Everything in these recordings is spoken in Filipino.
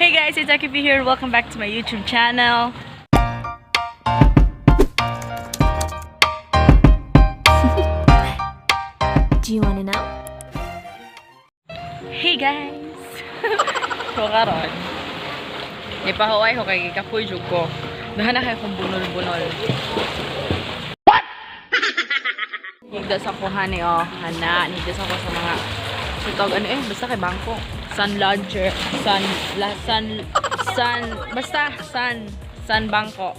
Hey guys, it's Aki P here. Welcome back to my YouTube channel. Do you wanna know? Hey guys! So karon, ipahuway ko kay kapoy jud ko. Dahan na kay kong bunol-bunol. What? Nigdas ako hani oh, hana, nigdas ako sa mga sutog ano basta kay bangko. Sun lodger, sun bangko.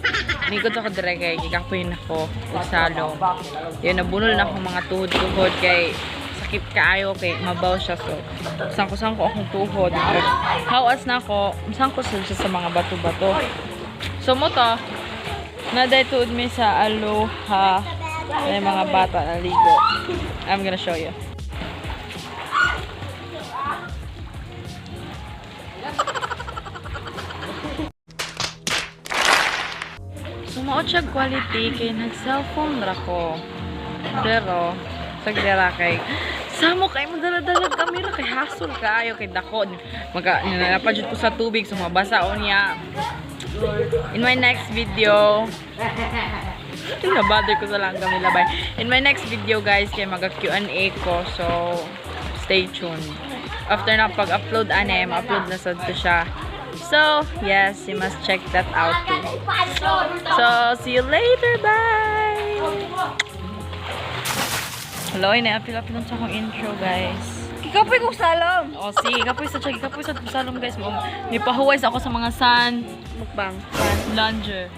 Nigod ako dire kay gikapoy nako usalo. Yun nabunol na akong mga tuhod-tuhod kay sakit kaayo kay mabaw siya so sangko akong tuhod. Hawas na ako, sangko siya sa mga bato-bato. So mo to, naday tuod mi sa Aloha. May mga bata na ligo. I'm gonna show you. Sumaot siya quality kay nag-cellphone ra ko. Pero, saglera kay samo kay madala-dala kamera kay hasol kaayo kay dakon. Nalapad ko sa tubig so mabasa o niya. In my next video, nabother ko sa lang kami labay. In my next video guys, kay mag-Q&A ko. So, stay tuned. After na pag-upload ane, ma-upload na sa to siya. So, yes, you must check that out too. So, see you later. Bye! Hello, ina-apil-apil lang sa akong intro, guys. Kikapoy kong salom! O, sige, kapoy sa salom, guys. May pahuway sa ako sa mga sun. Mukbang. Langer.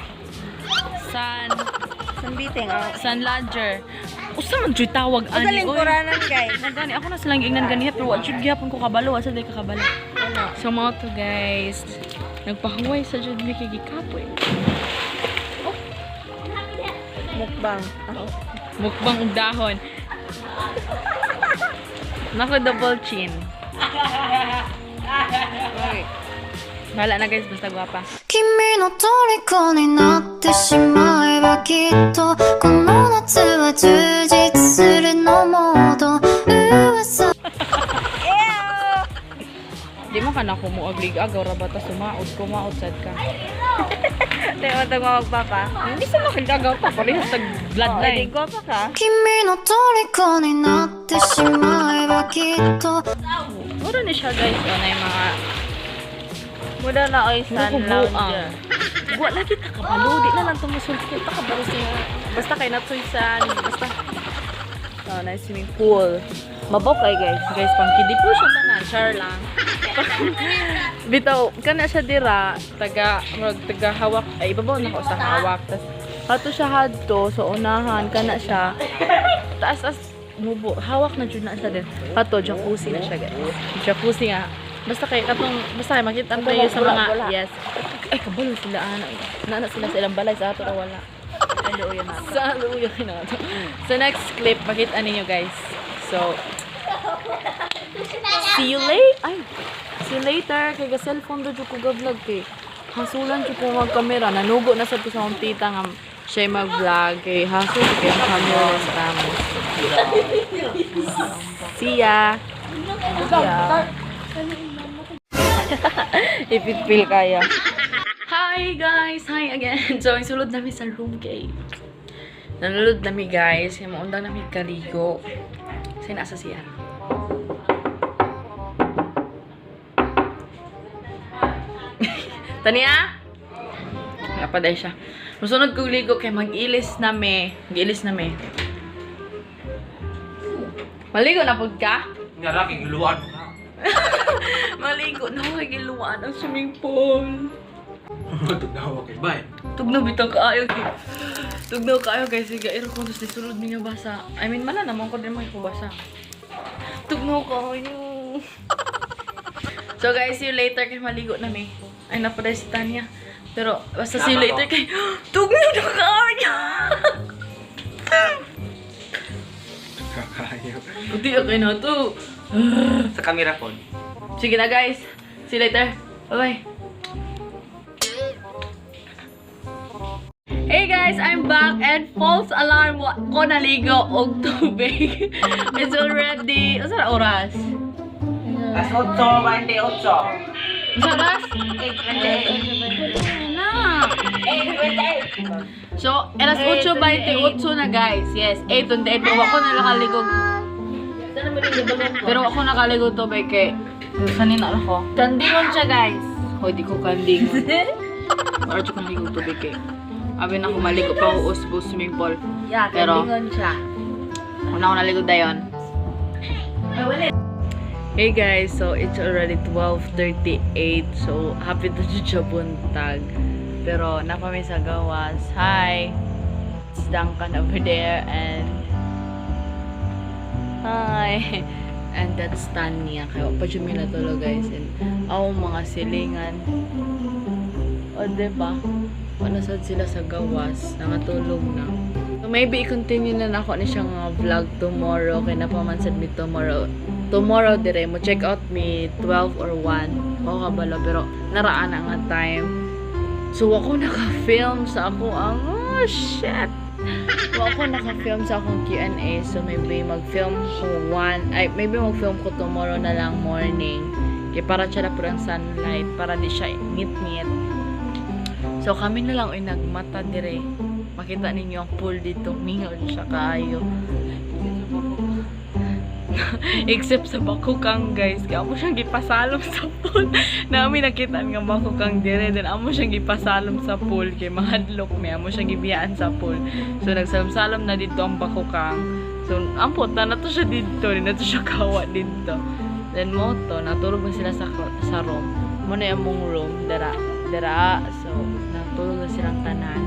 Sambiting, oh. Sun langer. Usa man jud tawag ani. Usaling kuranan, guys. Nagani ako na silang ingnan ganiya pero wa jud gyapon ko kabalo, asa day ka kabalo. Ano? So mga to guys, nagpahuway sa jud mi kay gikapoy. Mukbang. Mukbang og dahon. Nako double chin. Okay. Bahala na guys, basta gwapa. 君の虜になってしまえばきっとこの夏は充実するのモード噂 Di mo ka na kumuaglig agaw ra bata sumaot kumaot sad ka. Hindi mo ito magpapa. Hindi sa nakagagaw pa parehas sa bloodline. Hindi gwapa ka. 君の虜になってしまえばきっと Mura ni siya guys, o na yung mga Muda na oy sun lounger. Gwa lagi ta kabalo, di na lang tumusulti ta kabalo siya. Basta kay natsuisan, basta na swimming pool. Mabaw kay guys. Guys, pangkidi po siya tanan, char lang. Bitaw, kana siya dira, taga hawak, ay ibabaw na ko sa hawak. Tas ato siya hadto sa unahan kana siya. Taas mubo, hawak na jud na siya din. Ato jacuzzi na siya guys. Jacuzzi nga. Basta kay makita tayo sa mga yes. Ay kabalo sila ana sila sa ilang balay sa ato ra wala. Sa luya na to. So next clip makita ninyo guys. So see you later kay ga cellphone do jud ko ga-vlog kay hasulan jud ko mag camera nanugo na sad ko sa akong tita nga siya mag-vlog kay hasul kay ang camera sa ramos. See ya. If it feel kaya. Hi guys! Hi again! So, ang sulod namin sa room kay. Nalulod namin guys. Kaya maundang namin kaligo. Kasi nasa siya. Tania? Napaday siya. Masunod kong ligo kay mag-ilis nami. Mag-ilis nami. Maligo na po ka? Nga raking luwan mo na. Maligo na ako giluwaan ang swimming pool. Tugnawa kay bay. Tugnaw bitaw kaayo kay. Tugnaw kaayo guys, sige aircon tapos sulod niya basa. I mean mala naman ko din basa. Tugnaw kaayo. So guys, see you later kay maligo na mi. Ay napaday si Tanya. Pero basta see you later kay tugnaw na kaayo. Kakayo. Buti okay na to. Sa camera phone. Sige na guys. See you later. Bye-bye. Hey guys, I'm back and false alarm ko naligo og tubig. It's already, asa na oras? Las 8:28. Saras? So, alas 8:28 na guys. Yes, 8:28. Pero ako na nakaligog. Pero ako nakaligog to bay kay kanina ako. Kandingon siya guys. Hoy, di ko kandingon. Para siya kandingon to bay kay. Abi na ako maligo pa ako usbo swimming pool. Yeah, Pero- kandingon siya. Una ako naligo dayon. Hey guys, so it's already 12:38. So happy to siya buntag. Pero napami sa gawas. Hi! It's Duncan over there and hi! And that's Tanya. Kaya pa siya minatulog guys. And mga silingan. O diba? Panasad sila sa gawas. Nangatulog na. So maybe i-continue na ako ni siyang vlog tomorrow. Kaya napamansad mi tomorrow. Tomorrow dire mo check out me 12 or 1. O kabalo. Pero naraan na nga time. So ako naka-film sa ako ang shit. So ako naka-film sa akong Q&A. So maybe mag-film ko maybe mag-film ko tomorrow na lang morning. Kaya para siya na po ang sunlight. Para di siya ngit-ngit. So kami na lang ay nagmata dire. Makita ninyo ang pool dito. Mingaw siya kaayo. Except sa bakukang guys. Kaya amo siyang gipasalom sa pool. Namin nakita nga bakukang dire. Then amo siyang gipasalom sa pool. Kaya mahadlok may amo siyang gibiyaan sa pool. So nagsalam-salam na dito ang bakukang. So ampot na nato siya dito. Nato siya kawa dito. Then mo to. Natulog na sila sa room. Muna yung mong room. Dara. So natulog na silang tanan.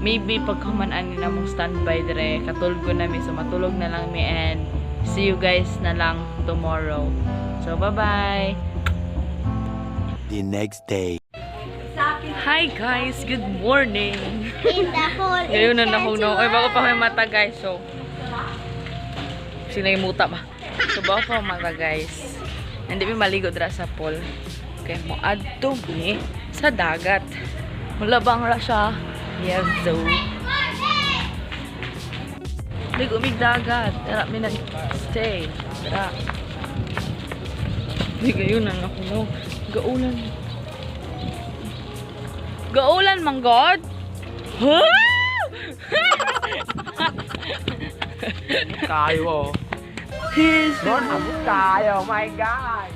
Maybe pagkamanaan nila mong standby dire. Katulog ko namin. So matulog na lang mi and see you guys na lang tomorrow. So, bye-bye! The next day. Hi guys! Good morning! In the hole. Ngayon na ako no. Ay, bago pa ako yung mata guys. So, sino yung muta ba? So, bago pa ako mata guys. Hindi may maligo dira sa pool. Okay, mo adto mi sa dagat. Mulabang ra siya. Yes, so. Ligo mi dagat. Tara mi nag-stay. Tara. Hindi gayon na ako no. Gaulan. Gaulan man God? Kayo. Don, Abot kayo, my God.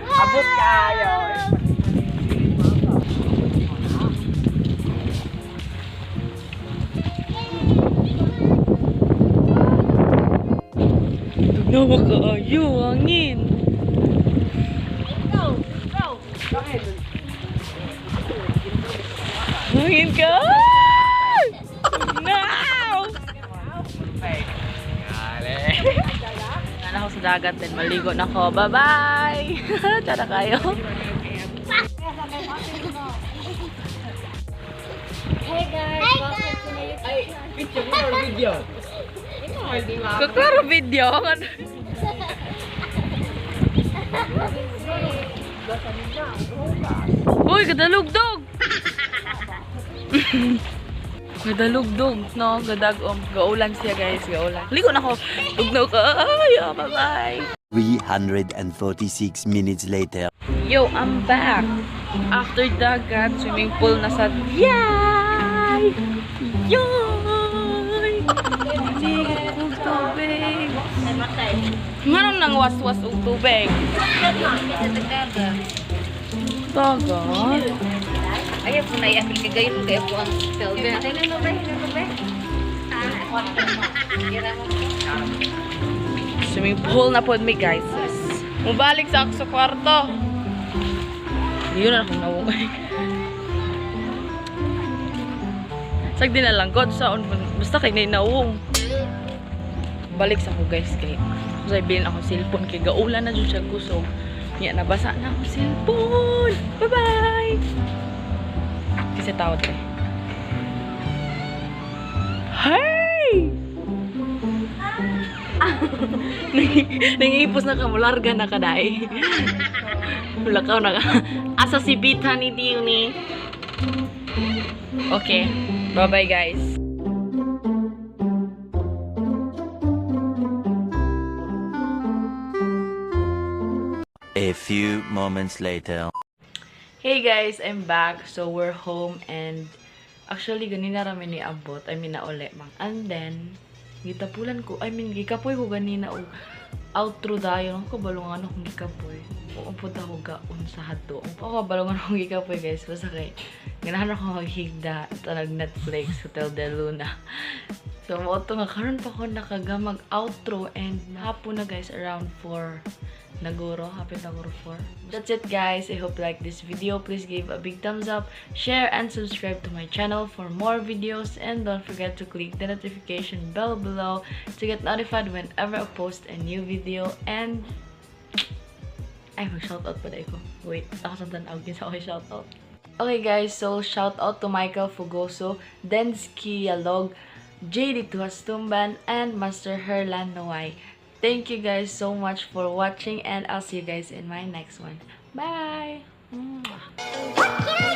Abot kayo. Nawa kaayo, hangin. Hangin ka! No! Nana ako sa dagat din. Maligo na ako. Bye-bye! Tara kayo. Hey guys, welcome to my YouTube Video. Kaklaro video. Uy, gadalugdog! Gadalugdog, no? Gaulan siya guys, gaulan. Ligo na ako. Tugnaw ka. Ay, bye-bye. 346 minutes later. Yo, I'm back. After dagat, swimming pool na sa... Yay! Yay! Ligo ng tubig. Manong nang was-was ng tubig? Dagat? Ayaw po na i-apil kagayon kaya po ang silver. Swimming pool na po mi guys. Mubalik sa ako sa kwarto. Yun na akong nawungay. Sagdi na lang God sa basta kay nawung. Balik sa ako guys kay say bilin ako cellphone kay gaulan na jud siya kusog. Nya nabasa na ako cellphone. Bye-bye. Kasi tao tre. Hey! Nangipos na ka mo, larga na ka dahi. Lakaw na ka. Asa si Bita ni Diony. Okay. Bye-bye guys. A few moments later. Hey guys, I'm back. So we're home and actually ganina rami ni abot. I mean na uli mang. And then gikapoy ko ganina og outro dayon ko balungan akong gikapoy. Oo pud ako gaon sa hadto. Ako balungan akong gikapoy guys. Basta kay ganahan ako maghigda tanag Netflix Hotel de Luna. So mo to nga karon pa ko nakagamag outro and hapon na guys around 4. Naguro, hapit naguro 4. That's it guys. I hope you like this video. Please give a big thumbs up, share, and subscribe to my channel for more videos. And don't forget to click the notification bell below to get notified whenever I post a new video. And ay, mag-shoutout pa dahil ko. Wait, ako sa tanawag din sa ako shoutout. Okay guys, so shoutout to Michael Fugoso, Densky Yalog, JD Tuhastumban, and Master Herlan Noy. Thank you guys so much for watching and I'll see you guys in my next one. Bye! Mwah.